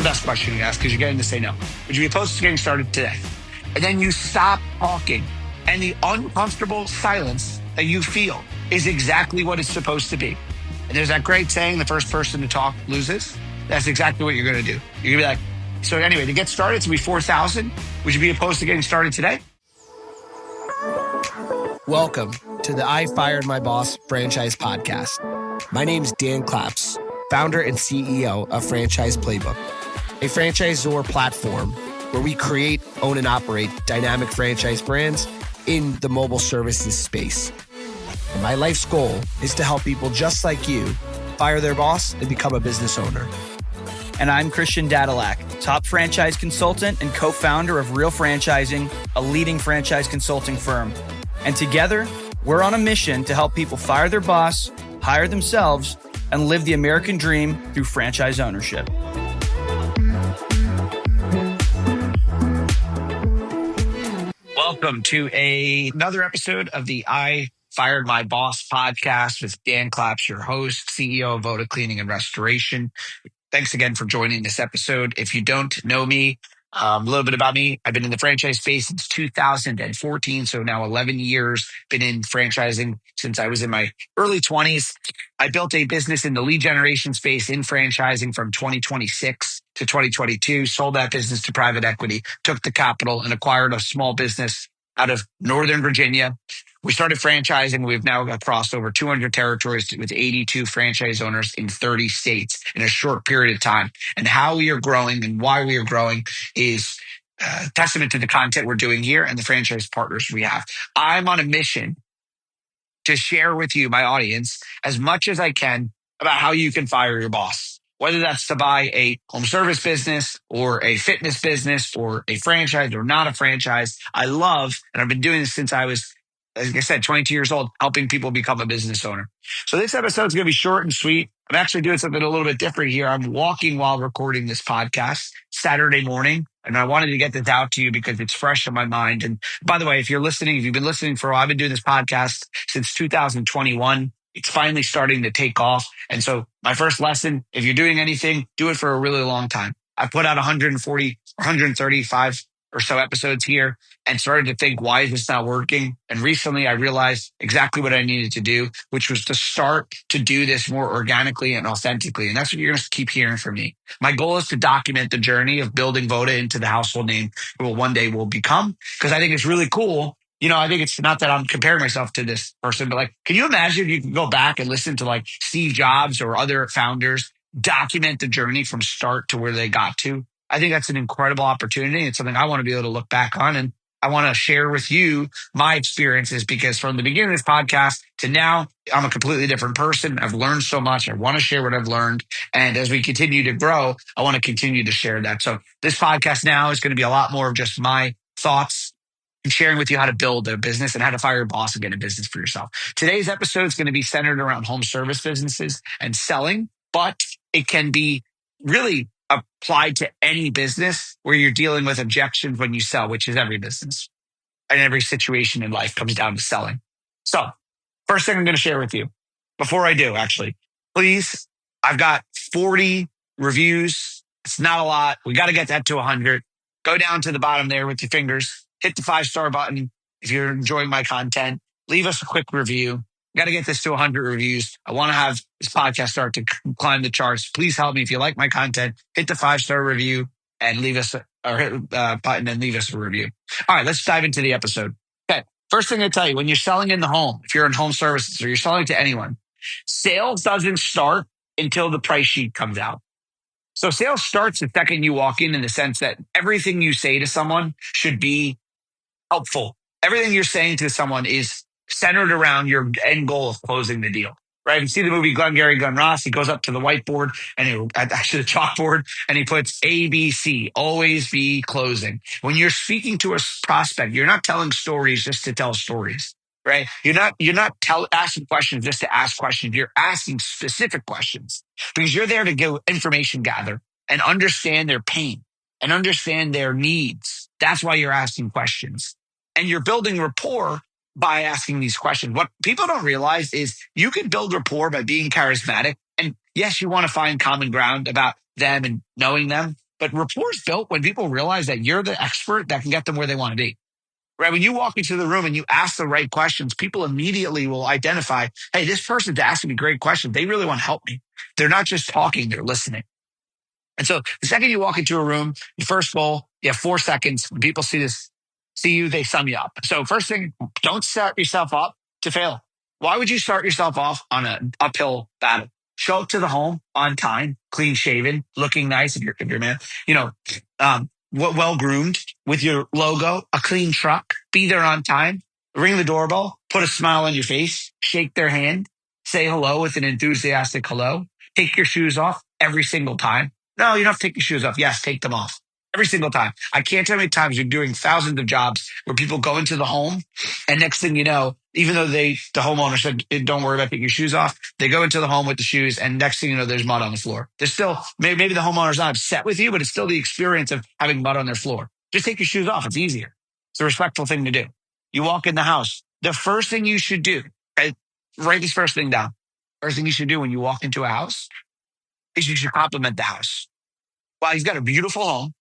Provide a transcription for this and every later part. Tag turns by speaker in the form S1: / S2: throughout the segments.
S1: the best question you ask because you're getting to say no. Would you be opposed to getting started today? And then you stop talking. And the uncomfortable silence that you feel is exactly what it's supposed to be. And there's that great saying, the first person to talk loses. That's exactly what you're going to do. You're going to be like, so anyway, to get started, it's going to be 4,000. Would you be opposed to getting started today?
S2: Welcome to the I Fired My Boss franchise podcast. My name is Dan Claps, founder and CEO of Franchise Playbook, a franchisor platform where we create, own, and operate dynamic franchise brands in the mobile services space. And my life's goal is to help people just like you fire their boss and become a business owner.
S3: And I'm Christian Dadalak, top franchise consultant and co-founder of Real Franchising, a leading franchise consulting firm. And together, we're on a mission to help people fire their boss, hire themselves, and live the American dream through franchise ownership.
S1: Welcome to another episode of the I Fired My Boss podcast with Dan Claps, your host, CEO of Voda Cleaning and Restoration. Thanks again for joining this episode. If you don't know me, a little bit about me. I've been in the franchise space since 2014, so now 11 years. Been in franchising since I was in my early 20s. I built a business in the lead generation space in franchising from 2026 to 2022, sold that business to private equity, took the capital and acquired a small business out of Northern Virginia. We started franchising. We've now crossed over 200 territories with 82 franchise owners in 30 states in a short period of time. And how we are growing and why we are growing is testament to the content we're doing here and the franchise partners we have. I'm on a mission to share with you, my audience, as much as I can about how you can fire your boss. Whether that's to buy a home service business or a fitness business or a franchise or not a franchise. I love, and I've been doing this since I was, like I said, 22 years old, helping people become a business owner. So this episode is going to be short and sweet. I'm actually doing something a little bit different here. I'm walking while recording this podcast Saturday morning. And I wanted to get this out to you because it's fresh in my mind. And by the way, if you've been listening for a while, I've been doing this podcast since 2021. It's finally starting to take off. And so my first lesson, if you're doing anything, do it for a really long time. I put out 140, 135 or so episodes here and started to think, why is this not working? And recently I realized exactly what I needed to do, which was to start to do this more organically and authentically. And that's what you're going to keep hearing from me. My goal is to document the journey of building Voda into the household name it will one day will become, because I think it's really cool. You know, I think it's not that I'm comparing myself to this person, but like, can you imagine if you can go back and listen to like Steve Jobs or other founders document the journey from start to where they got to? I think that's an incredible opportunity. It's something I want to be able to look back on. And I want to share with you my experiences because from the beginning of this podcast to now, I'm a completely different person. I've learned so much. I want to share what I've learned. And as we continue to grow, I want to continue to share that. So this podcast now is going to be a lot more of just my thoughts and sharing with you how to build a business and how to fire your boss and get a business for yourself. Today's episode is going to be centered around home service businesses and selling, but it can be really applied to any business where you're dealing with objections when you sell, which is every business and every situation in life comes down to selling. So first thing I'm going to share with you before I do, actually, please, I've got 40 reviews. It's not a lot. We got to get that to 100. Go down to the bottom there with your fingers. Hit the 5-star button if you're enjoying my content. Leave us a quick review. Got to get this to 100 reviews. I want to have this podcast start to climb the charts. Please help me if you like my content. Hit the 5-star review and leave us hit button and leave us a review. All right, let's dive into the episode. Okay, first thing I tell you, when you're selling in the home, if you're in home services or you're selling to anyone, sales doesn't start until the price sheet comes out. So sales starts the second you walk in the sense that everything you say to someone should be helpful. Everything you're saying to someone is centered around your end goal of closing the deal, right? You see the movie Glengarry Glen Ross. He goes up to the whiteboard actually the chalkboard, and he puts ABC, always be closing. When you're speaking to a prospect, you're not telling stories just to tell stories, right? You're not asking questions just to ask questions. You're asking specific questions because you're there to go information gather and understand their pain and understand their needs. That's why you're asking questions. And you're building rapport by asking these questions. What people don't realize is you can build rapport by being charismatic. And yes, you want to find common ground about them and knowing them. But rapport is built when people realize that you're the expert that can get them where they want to be. Right? When you walk into the room and you ask the right questions, people immediately will identify, hey, this person's asking me great questions. They really want to help me. They're not just talking, they're listening. And so the second you walk into a room, your first goal, you have 4 seconds. When people see you, they sum you up. So first thing, don't set yourself up to fail. Why would you start yourself off on an uphill battle? Show up to the home on time, clean shaven, looking nice if you're a man, well groomed with your logo, a clean truck, be there on time, ring the doorbell, put a smile on your face, shake their hand, say hello with an enthusiastic hello, take your shoes off every single time. No, you don't have to take your shoes off. Yes, take them off every single time. I can't tell how many times you're doing thousands of jobs where people go into the home and next thing you know, even though the homeowner said, don't worry about taking your shoes off, they go into the home with the shoes and next thing you know, there's mud on the floor. There's still, maybe the homeowner's not upset with you, but it's still the experience of having mud on their floor. Just take your shoes off. It's easier. It's a respectful thing to do. You walk in the house. The first thing you should do, okay, write this first thing down. First thing you should do when you walk into a house is you should compliment the house. Wow, he's got a beautiful home.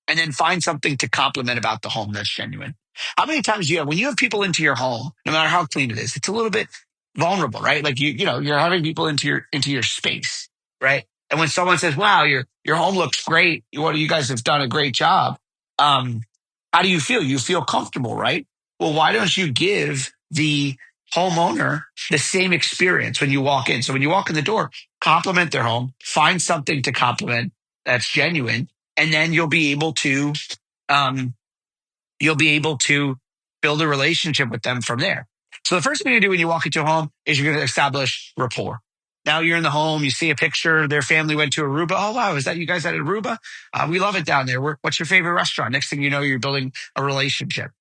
S1: And then find something to compliment about the home that's genuine. How many times do you have, when you have people into your home, no matter how clean it is, it's a little bit vulnerable, right? Like you're having people into your space, right? And when someone says, wow, your home looks great. You guys have done a great job. How do you feel? You feel comfortable, right? Well, why don't you give the homeowner the same experience when you walk in? So when you walk in the door, compliment their home, find something to compliment that's genuine. And then you'll be able to build a relationship with them from there. So the first thing you do when you walk into a home is you're going to establish rapport. Now you're in the home, you see a picture, their family went to Aruba. Oh, wow, is that you guys at Aruba? We love it down there. What's your favorite restaurant? Next thing you know, you're building a relationship.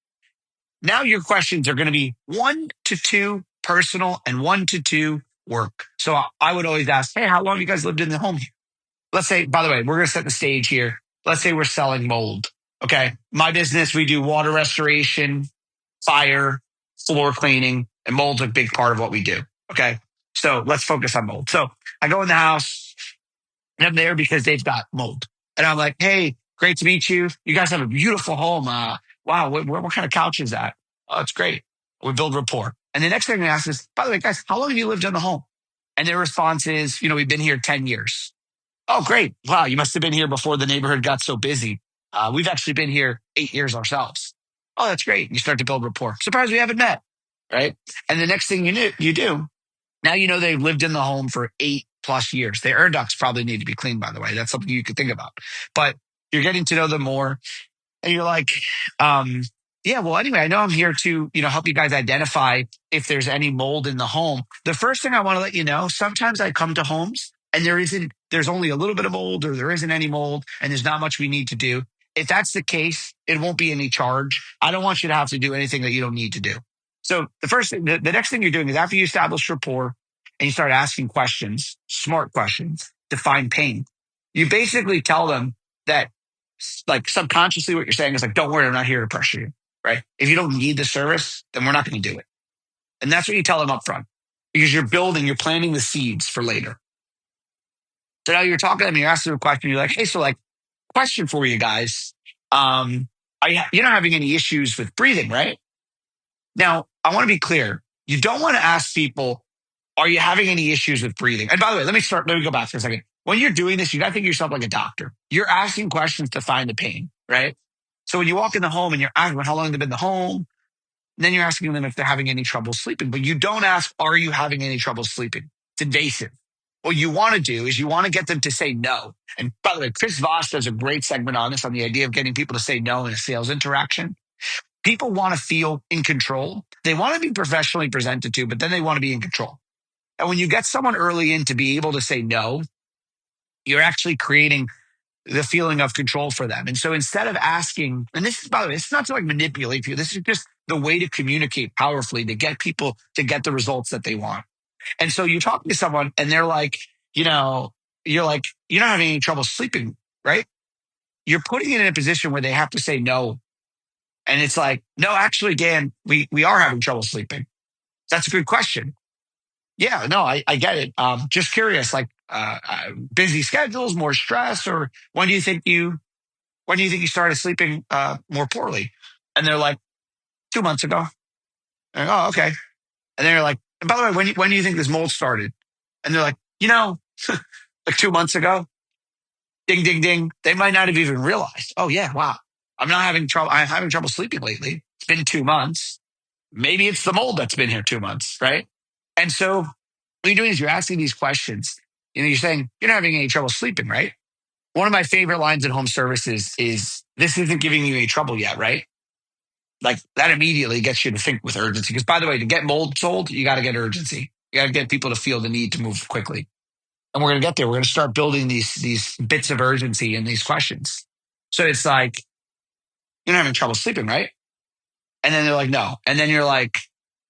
S1: Now your questions are going to be 1 to 2 personal and 1 to 2 work. So I would always ask, hey, how long have you guys lived in the home here? Let's say, by the way, we're going to set the stage here. Let's say we're selling mold. Okay. My business, we do water restoration, fire, floor cleaning, and mold's a big part of what we do. Okay. So let's focus on mold. So I go in the house and I'm there because they've got mold. And I'm like, hey, great to meet you. You guys have a beautiful home. Wow. What kind of couch is that? Oh, it's great. We build rapport. And the next thing I ask is, by the way, guys, how long have you lived in the home? And their response is, we've been here 10 years. Oh, great. Wow. You must have been here before the neighborhood got so busy. We've actually been here 8 years ourselves. Oh, that's great. You start to build rapport. Surprised we haven't met. Right. And the next thing you do, now they've lived in the home for 8+ years. Their air ducts probably need to be cleaned, by the way. That's something you could think about. But you're getting to know them more. And you're like, yeah, well, anyway, I know I'm here to, help you guys identify if there's any mold in the home. The first thing I want to let you know, sometimes I come to homes and there's only a little bit of mold or there isn't any mold and there's not much we need to do. If that's the case, it won't be any charge. I don't want you to have to do anything that you don't need to do. So the next thing you're doing is after you establish rapport and you start asking questions, smart questions to find pain, you basically tell them that like subconsciously what you're saying is like, don't worry, I'm not here to pressure you, right? If you don't need the service, then we're not going to do it. And that's what you tell them up front because you're planting the seeds for later. So now you're talking to them, you're asking them a question. You're like, hey, so like, question for you guys. You're not having any issues with breathing, right? Now, I want to be clear. You don't want to ask people, are you having any issues with breathing? And by the way, let me go back for a second. When you're doing this, you got to think of yourself like a doctor. You're asking questions to find the pain, right? So when you walk in the home and you're asking how long they've been in the home, and then you're asking them if they're having any trouble sleeping. But you don't ask, are you having any trouble sleeping? It's invasive. What you want to do is you want to get them to say no. And by the way, Chris Voss does a great segment on this, on the idea of getting people to say no in a sales interaction. People want to feel in control. They want to be professionally presented to, but then they want to be in control. And when you get someone early in to be able to say no, you're actually creating the feeling of control for them. And so instead of asking, and this is, by the way, it's not to like manipulate you. This is just the way to communicate powerfully to get people to get the results that they want. And so you talk to someone and they're like, you're like, you're not having any trouble sleeping, right? You're putting it in a position where they have to say no. And it's like, no, actually, Dan, we are having trouble sleeping. That's a good question. Yeah, no, I get it. Just curious, like busy schedules, more stress, or when do you think you when do you think you started sleeping more poorly? And they're like, 2 months ago. And, oh, okay. And then you're like, and by the way, when do you think this mold started? And they're like, like 2 months ago. Ding, ding, ding. They might not have even realized. Oh yeah, wow. I'm having trouble sleeping lately. It's been 2 months. Maybe it's the mold that's been here 2 months, right? And so what you're doing is you're asking these questions. You're saying, you're not having any trouble sleeping, right? One of my favorite lines in home services is, this isn't giving you any trouble yet, right? Like that immediately gets you to think with urgency. Because by the way, to get mold sold, you got to get urgency. You got to get people to feel the need to move quickly. And we're going to get there. We're going to start building these bits of urgency in these questions. So it's like, you're not having trouble sleeping, right? And then they're like, no. And then you're like,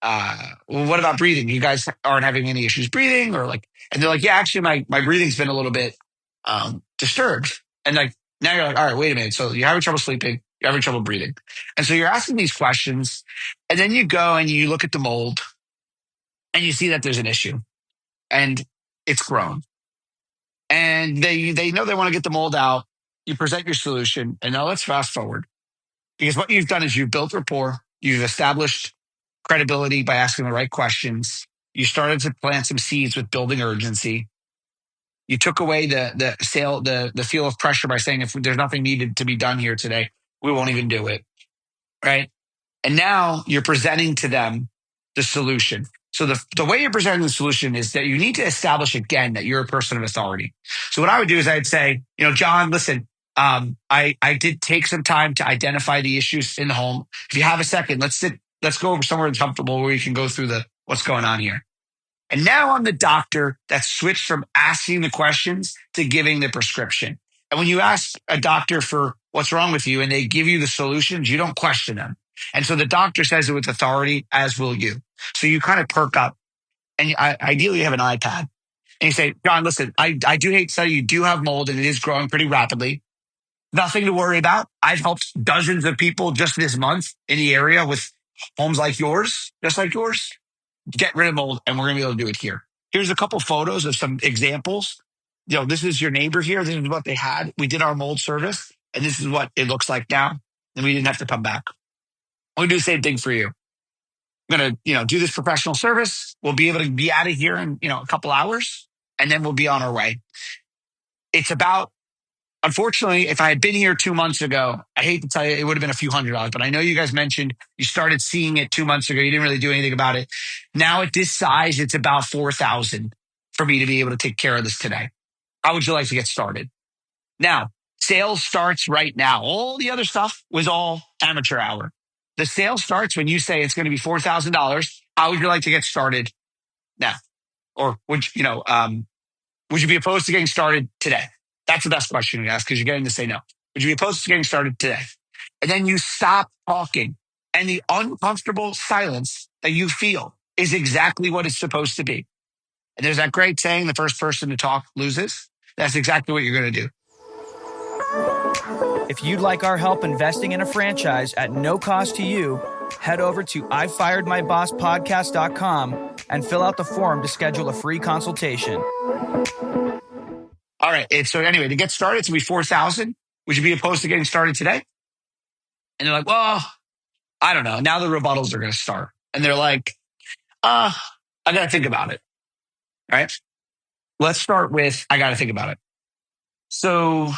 S1: well, what about breathing? You guys aren't having any issues breathing? And they're like, yeah, actually my breathing's been a little bit disturbed. And like, now you're like, all right, wait a minute. So you're having trouble sleeping, you're having trouble breathing. And so you're asking these questions, and then you go and you look at the mold and you see that there's an issue and it's grown. And they know they want to get the mold out. You present your solution, and now let's fast forward. Because what you've done is you've built rapport, you've established credibility by asking the right questions. You started to plant some seeds with building urgency. You took away the feel of pressure by saying, if there's nothing needed to be done here today, we won't even do it, right? And now you're presenting to them the solution. So the way you're presenting the solution is that you need to establish again that you're a person of authority. So what I would do is I'd say, John, listen, I did take some time to identify the issues in the home. If you have a second, let's go over somewhere comfortable where you can go through what's going on here. And now I'm the doctor that switched from asking the questions to giving the prescription. And when you ask a doctor for what's wrong with you and they give you the solutions, you don't question them. And so the doctor says it with authority, as will you. So you kind of perk up, and ideally you have an iPad. And you say, John, listen, I do hate to tell you, you do have mold and it is growing pretty rapidly. Nothing to worry about. I've helped dozens of people just this month in the area with homes like yours, just like yours. Get rid of mold, and we're going to be able to do it here. Here's a couple photos of some examples. This is your neighbor here. This is what they had. We did our mold service, and this is what it looks like now. And we didn't have to come back. We'll do the same thing for you. I'm going to, do this professional service. We'll be able to be out of here in, a couple hours, and then we'll be on our way. It's about, unfortunately, if I had been here 2 months ago, I hate to tell you, it would have been a few $100s, but I know you guys mentioned you started seeing it 2 months ago. You didn't really do anything about it. Now at this size, it's about $4,000 for me to be able to take care of this today. How would you like to get started? Now, sales starts right now. All the other stuff was all amateur hour. The sale starts when you say it's going to be $4,000. How would you like to get started now? Or would you be opposed to getting started today? That's the best question you ask, because you're getting to say no. Would you be opposed to getting started today? And then you stop talking. And the uncomfortable silence that you feel is exactly what it's supposed to be. And there's that great saying, the first person to talk loses. That's exactly what you're going to do.
S3: If you'd like our help investing in a franchise at no cost to you, head over to ifiredmybosspodcast.com and fill out the form to schedule a free consultation.
S1: All right. So anyway, to get started, it's going to be $4,000. Would you be opposed to getting started today? And they're like, well, I don't know. Now the rebuttals are going to start. And they're like, I got to think about it. All right. Let's start with, I got to think about it. So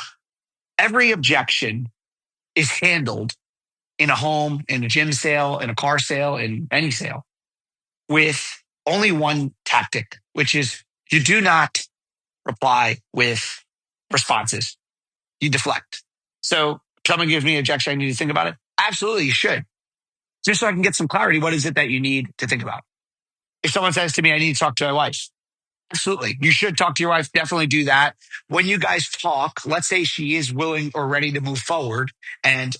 S1: every objection is handled in a home, in a gym sale, in a car sale, in any sale, with only one tactic, which is you do not reply with responses. You deflect. So someone gives me an objection, I need to think about it. Absolutely, you should. Just so I can get some clarity, what is it that you need to think about? If someone says to me, I need to talk to my wife, absolutely. You should talk to your wife. Definitely do that. When you guys talk, let's say she is willing or ready to move forward, and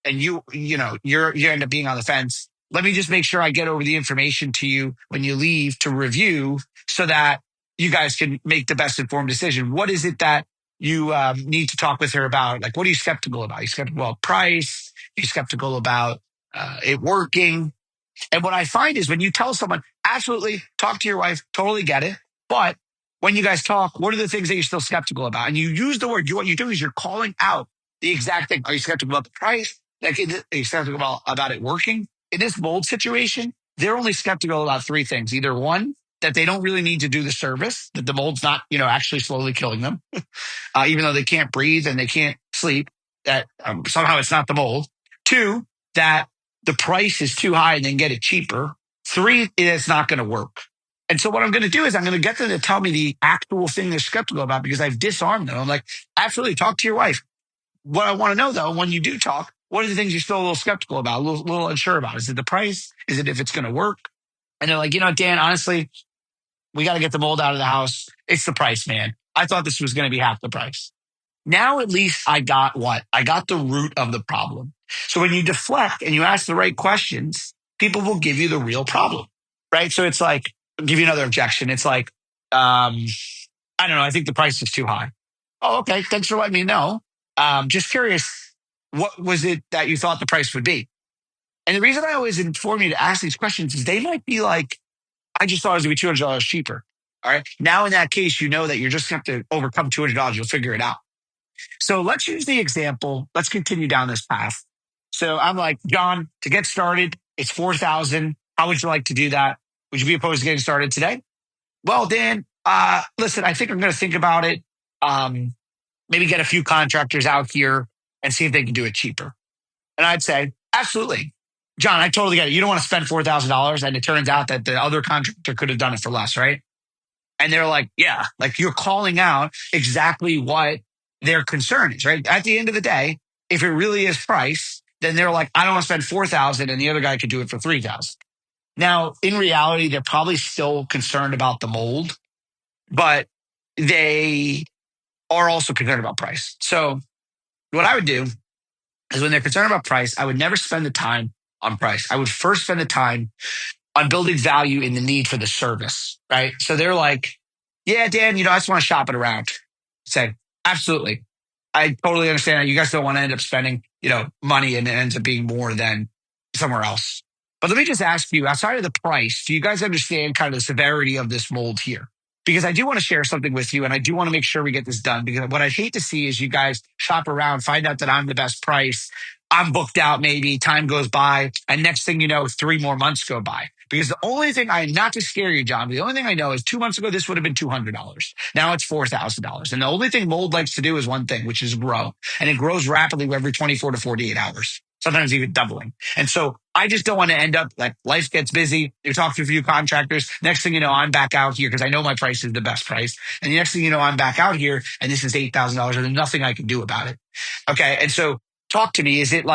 S1: you end up being on the fence. Let me just make sure I get over the information to you when you leave to review, so that you guys can make the best informed decision. What is it that you need to talk with her about? Like, what are you skeptical about? Are you skeptical about price? Are you skeptical about it working? And what I find is when you tell someone, absolutely, talk to your wife, totally get it. But when you guys talk, what are the things that you're still skeptical about? And you use the word, what you do is you're calling out the exact thing. Are you skeptical about the price? Like, are you skeptical about it working? In this mold situation, they're only skeptical about three things. Either one, that they don't really need to do the service, that the mold's not, actually slowly killing them, even though they can't breathe and they can't sleep, that somehow it's not the mold. Two, that the price is too high and they can get it cheaper. Three, it's not going to work. And so what I'm going to do is I'm going to get them to tell me the actual thing they're skeptical about because I've disarmed them. I'm like, absolutely, talk to your wife. What I want to know, though, when you do talk, what are the things you're still a little skeptical about, a little unsure about? Is it the price? Is it if it's going to work? And they're like, Dan, honestly, we got to get the mold out of the house. It's the price, man. I thought this was going to be half the price. Now, at least I got what? I got the root of the problem. So when you deflect and you ask the right questions, people will give you the real problem, right? So it's like, I'll give you another objection. It's like, I don't know. I think the price is too high. Oh, okay. Thanks for letting me know. Just curious, what was it that you thought the price would be? And the reason I always inform you to ask these questions is they might be like, I just thought it was going to be $200 cheaper. All right. Now, in that case, you know that you're just going to have to overcome $200. You'll figure it out. So let's use the example. Let's continue down this path. So I'm like, John, to get started, it's $4,000. How would you like to do that? Would you be opposed to getting started today? Well, Dan, listen, I think I'm going to think about it. Maybe get a few contractors out here and see if they can do it cheaper. And I'd say, absolutely. John, I totally get it. You don't want to spend $4,000. And it turns out that the other contractor could have done it for less, right? And they're like, yeah, like you're calling out exactly what their concern is, right? At the end of the day, if it really is price, then they're like, I don't want to spend $4,000 and the other guy could do it for $3,000. Now, in reality, they're probably still concerned about the mold, but they are also concerned about price. So what I would do is when they're concerned about price, I would never spend the time on price. I would first spend the time on building value in the need for the service, right? So they're like, yeah, Dan, I just want to shop it around. Say, absolutely. I totally understand that you guys don't want to end up spending, money and it ends up being more than somewhere else. But let me just ask you, outside of the price, do you guys understand kind of the severity of this mold here? Because I do want to share something with you and I do want to make sure we get this done because what I'd hate to see is you guys shop around, find out that I'm the best price. I'm booked out maybe, time goes by, and next thing you know, 3 more months go by. Because the only thing not to scare you, John, but the only thing I know is 2 months ago, this would have been $200. Now it's $4,000. And the only thing mold likes to do is one thing, which is grow. And it grows rapidly every 24 to 48 hours, sometimes even doubling. And so I just don't want to end up like life gets busy. You talk to a few contractors. Next thing you know, I'm back out here because I know my price is the best price. And the next thing you know, I'm back out here and this is $8,000 and there's nothing I can do about it. Okay. And so talk to me. Is it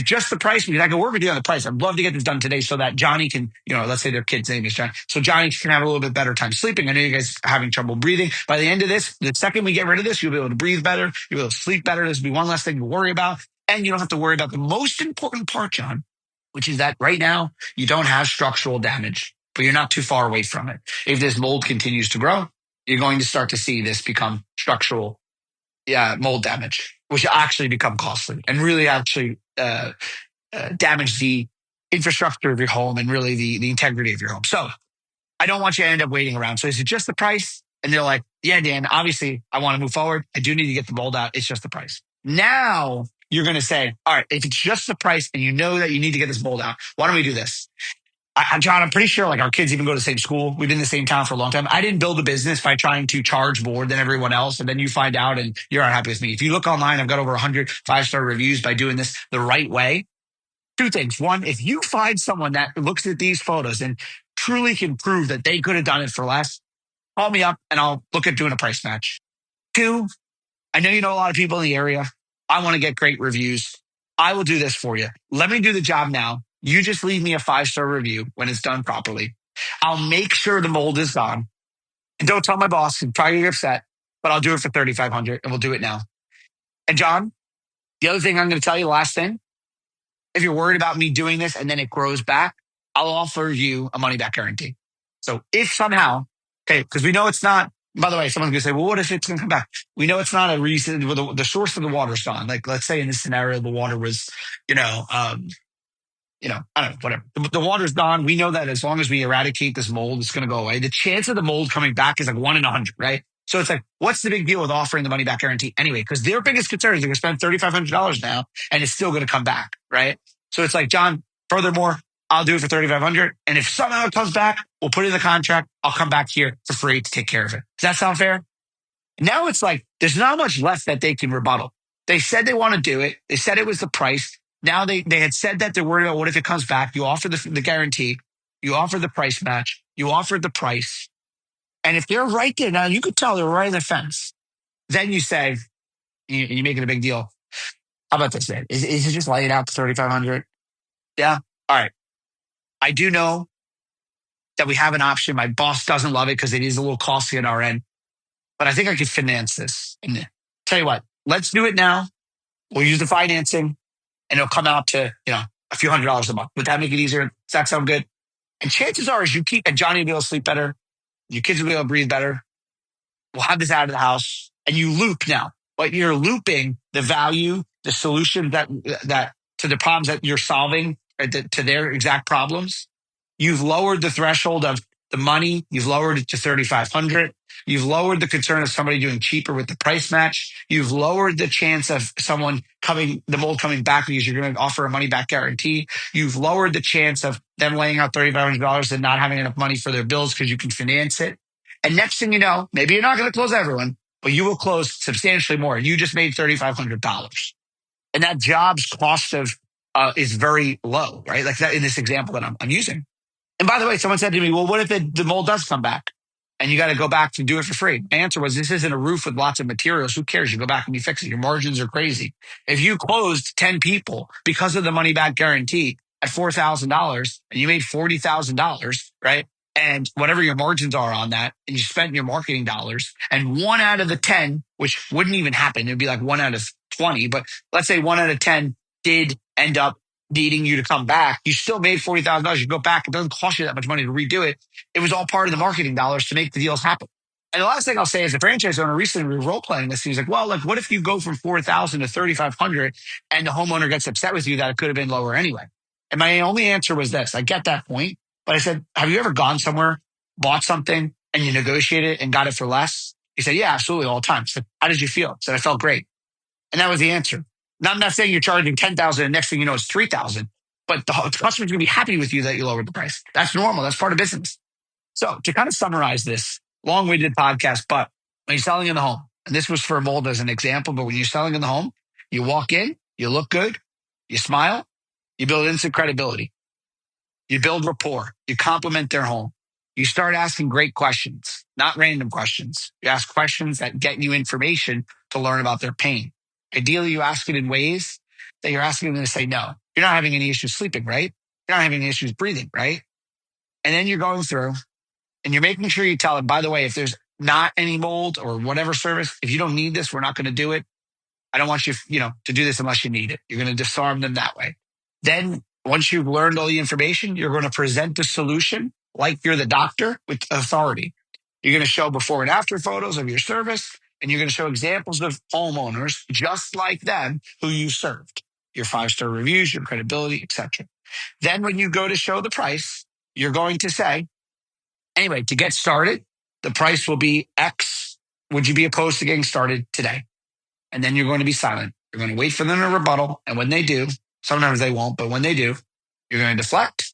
S1: just the price? Because I can work with you on the price. I'd love to get this done today so that Johnny can, let's say their kid's name is Johnny. So Johnny can have a little bit better time sleeping. I know you guys are having trouble breathing. By the end of this, the second we get rid of this, you'll be able to breathe better. You'll be able to sleep better. This will be one less thing to worry about. And you don't have to worry about the most important part, John, which is that right now you don't have structural damage, but you're not too far away from it. If this mold continues to grow, you're going to start to see this become structural mold damage, which actually become costly and really actually damage the infrastructure of your home and really the integrity of your home. So I don't want you to end up waiting around. So is it just the price? And they're like, yeah, Dan, obviously I want to move forward. I do need to get the mold out. It's just the price. Now you're going to say, all right, if it's just the price and you know that you need to get this mold out, why don't we do this? John, I'm pretty sure our kids even go to the same school. We've been in the same town for a long time. I didn't build a business by trying to charge more than everyone else. And then you find out and you're unhappy with me. If you look online, I've got over 100 5-star reviews by doing this the right way. 2 things. One, if you find someone that looks at these photos and truly can prove that they could have done it for less, call me up and I'll look at doing a price match. 2, I know you know a lot of people in the area. I want to get great reviews. I will do this for you. Let me do the job now. You just leave me a 5-star review when it's done properly. I'll make sure the mold is gone. And don't tell my boss and probably get upset, but I'll do it for $3,500 and we'll do it now. And John, the other thing I'm going to tell you, the last thing, if you're worried about me doing this and then it grows back, I'll offer you a money back guarantee. So if somehow, okay, because we know it's not, by the way, someone's going to say, well, what if it's going to come back? We know it's not a reason, the source of the water's gone. Like, let's say in this scenario, the water was, I don't know, whatever. The water's gone. We know that as long as we eradicate this mold, it's going to go away. The chance of the mold coming back is like 1 in 100, right? So it's like, what's the big deal with offering the money back guarantee anyway? Because their biggest concern is they're going to spend $3,500 now and it's still going to come back, right? So it's like, John, furthermore, I'll do it for $3,500. And if somehow it comes back, we'll put it in the contract. I'll come back here for free to take care of it. Does that sound fair? Now it's like, there's not much left that they can rebuttal. They said they want to do it. They said it was the price. Now they had said that they're worried about what if it comes back. You offer the guarantee. You offer the price match. You offer the price. And if they're right there, now you could tell they're right on the fence. Then you say, you make it a big deal. How about this then? Is it just laying out the 3,500? Yeah. All right. I do know that we have an option. My boss doesn't love it because it is a little costly on our end, but I think I could finance this. And tell you what, let's do it now. We'll use the financing and it'll come out to, a few $100s a month. Would that make it easier? Does that sound good? And chances are, as you keep, and Johnny will be able to sleep better. Your kids will be able to breathe better. We'll have this out of the house and you loop now, but you're looping the value, the solution that to the problems that you're solving to their exact problems. You've lowered the threshold of the money. You've lowered it to 3,500. You've lowered the concern of somebody doing cheaper with the price match. You've lowered the chance of the mold coming back because you're going to offer a money back guarantee. You've lowered the chance of them laying out $3,500 and not having enough money for their bills because you can finance it. And next thing you know, maybe you're not going to close everyone, but you will close substantially more. You just made $3,500. And that job's cost is very low, right? Like that in this example that I'm using. And by the way, someone said to me, well, what if the mold does come back and you got to go back to do it for free? My answer was, this isn't a roof with lots of materials. Who cares? You go back and you fix it. Your margins are crazy. If you closed 10 people because of the money back guarantee at $4,000 and you made $40,000, right? And whatever your margins are on that, and you spent your marketing dollars, and 1 out of the 10, which wouldn't even happen, it'd be like 1 out of 20, but let's say 1 out of 10 did end up needing you to come back, you still made $40,000. You go back, it doesn't cost you that much money to redo it. It was all part of the marketing dollars to make the deals happen. And the last thing I'll say is, a franchise owner recently, we were role playing this. He's like, well, like, what if you go from 4,000 to 3,500 and the homeowner gets upset with you that it could have been lower anyway? And my only answer was this: I get that point, but I said, have you ever gone somewhere, bought something, and you negotiated and got it for less? He said, yeah, absolutely, all the time. I said, how did you feel? I said, I felt great. And that was the answer. Now, I'm not saying you're charging $10,000 and next thing you know, it's $3,000, but the customer's going to be happy with you that you lowered the price. That's normal. That's part of business. So to kind of summarize this long-winded podcast, but when you're selling in the home, and this was for mold as an example, but when you're selling in the home, you walk in, you look good, you smile, you build instant credibility, you build rapport, you compliment their home. You start asking great questions, not random questions. You ask questions that get you information to learn about their pain. Ideally, you ask it in ways that you're asking them to say no. You're not having any issues sleeping, right? You're not having any issues breathing, right? And then you're going through and you're making sure you tell them, by the way, if there's not any mold or whatever service, if you don't need this, we're not going to do it. I don't want you, to do this unless you need it. You're going to disarm them that way. Then once you've learned all the information, you're going to present the solution like you're the doctor with authority. You're going to show before and after photos of your service, and you're going to show examples of homeowners just like them who you served, your 5-star reviews, your credibility, etc. Then when you go to show the price, you're going to say, anyway, to get started, the price will be X. Would you be opposed to getting started today? And then you're going to be silent. You're going to wait for them to rebuttal. And when they do, sometimes they won't, but when they do, you're going to deflect.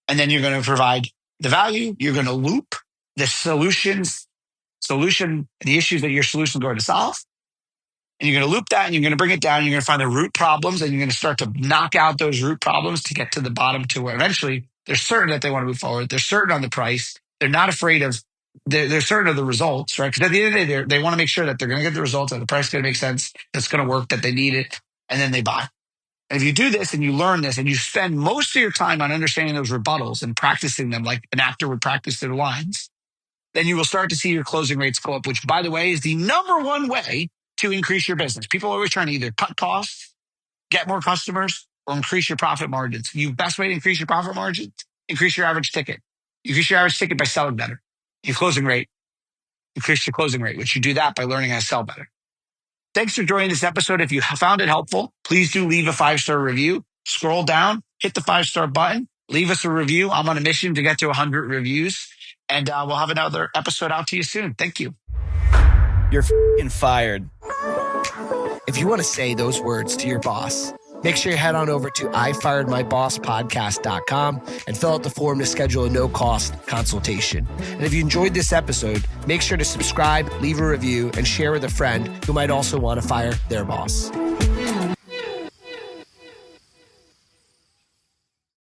S1: And then you're going to provide the value. You're going to loop the solution, the issues that your solution is going to solve. And you're going to loop that and you're going to bring it down. You're going to find the root problems and you're going to start to knock out those root problems to get to the bottom to where eventually they're certain that they want to move forward. They're certain on the price. They're not afraid of, they're certain of the results, right? Because at the end of the day, they want to make sure that they're going to get the results, that the price is going to make sense, that's going to work, that they need it, and then they buy. And if you do this and you learn this and you spend most of your time on understanding those rebuttals and practicing them like an actor would practice their lines, then you will start to see your closing rates go up, which, by the way, is the number one way to increase your business. People are always trying to either cut costs, get more customers, or increase your profit margins. The best way to increase your profit margins, increase your average ticket. You increase your average ticket by selling better. Your closing rate, increase your closing rate, which you do that by learning how to sell better. Thanks for joining this episode. If you found it helpful, please do leave a 5-star review. Scroll down, hit the 5-star button, leave us a review. I'm on a mission to get to 100 reviews, and we'll have another episode out to you soon. Thank you.
S3: you're f***ing fired.
S2: If you want to say those words to your boss, make sure you head on over to ifiredmybosspodcast.com and fill out the form to schedule a no-cost consultation. And if you enjoyed this episode, make sure to subscribe, leave a review, and share with a friend who might also want to fire their boss.